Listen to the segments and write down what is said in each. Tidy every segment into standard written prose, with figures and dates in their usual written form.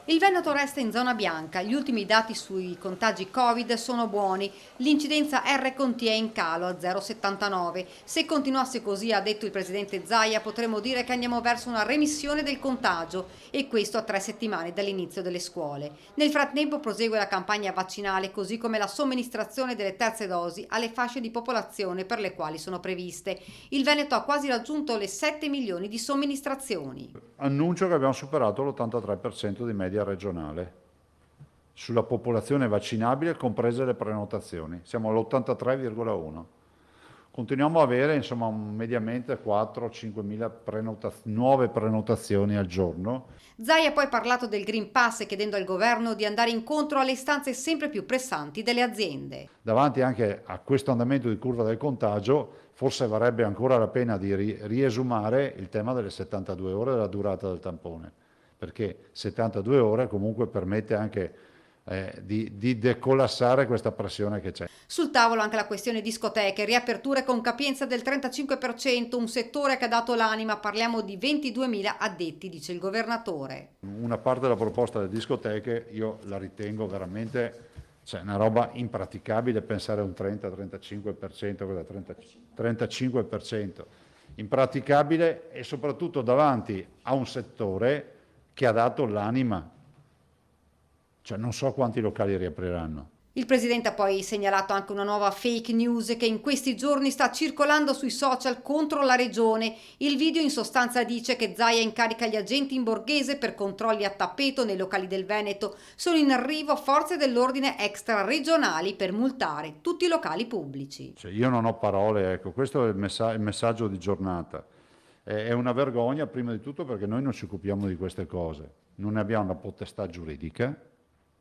Il Veneto resta in zona bianca, gli ultimi dati sui contagi Covid sono buoni, l'incidenza R-Conti è in calo a 0,79. Se continuasse così, ha detto il presidente Zaia, potremmo dire che andiamo verso una remissione del contagio e questo a 3 settimane dall'inizio delle scuole. Nel frattempo prosegue la campagna vaccinale così come la somministrazione delle terze dosi alle fasce di popolazione per le quali sono previste. Il Veneto ha quasi raggiunto le 7 milioni di somministrazioni. Annuncio che abbiamo superato l'83% di media regionale sulla popolazione vaccinabile, comprese le prenotazioni. Siamo all'83,1. Continuiamo a avere insomma mediamente 4-5 mila nuove prenotazioni al giorno. Zai ha poi parlato del Green Pass chiedendo al governo di andare incontro alle istanze sempre più pressanti delle aziende. Davanti anche a questo andamento di curva del contagio, forse varrebbe ancora la pena di riesumare il tema delle 72 ore della durata del tampone, perché 72 ore comunque permette anche di decolassare questa pressione che c'è. Sul tavolo anche la questione discoteche, riaperture con capienza del 35%, un settore che ha dato l'anima, parliamo di 22.000 addetti, dice il governatore. Una parte della proposta delle discoteche io la ritengo veramente una roba impraticabile, pensare a un 30-35%, 35%, impraticabile e soprattutto davanti a un settore che ha dato l'anima. Non so quanti locali riapriranno. Il presidente ha poi segnalato anche una nuova fake news che in questi giorni sta circolando sui social contro la regione. Il video in sostanza dice che Zaia incarica gli agenti in borghese per controlli a tappeto nei locali del Veneto. Sono in arrivo forze dell'ordine extraregionali per multare tutti i locali pubblici. Io non ho parole, ecco, questo è il messaggio di giornata. È una vergogna prima di tutto perché noi non ci occupiamo di queste cose, non ne abbiamo la potestà giuridica.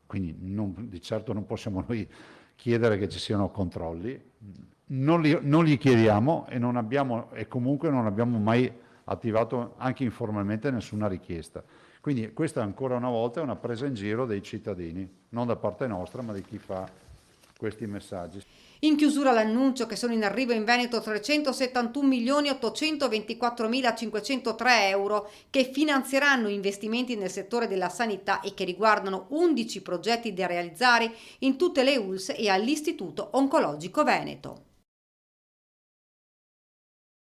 Quindi di certo non possiamo noi chiedere che ci siano controlli, non li chiediamo e comunque non abbiamo mai attivato anche informalmente nessuna richiesta. Quindi questa ancora una volta è una presa in giro dei cittadini, non da parte nostra ma di chi fa questi messaggi. In chiusura l'annuncio che sono in arrivo in Veneto 371.824.503 euro che finanzieranno investimenti nel settore della sanità e che riguardano 11 progetti da realizzare in tutte le ULSS e all'Istituto Oncologico Veneto.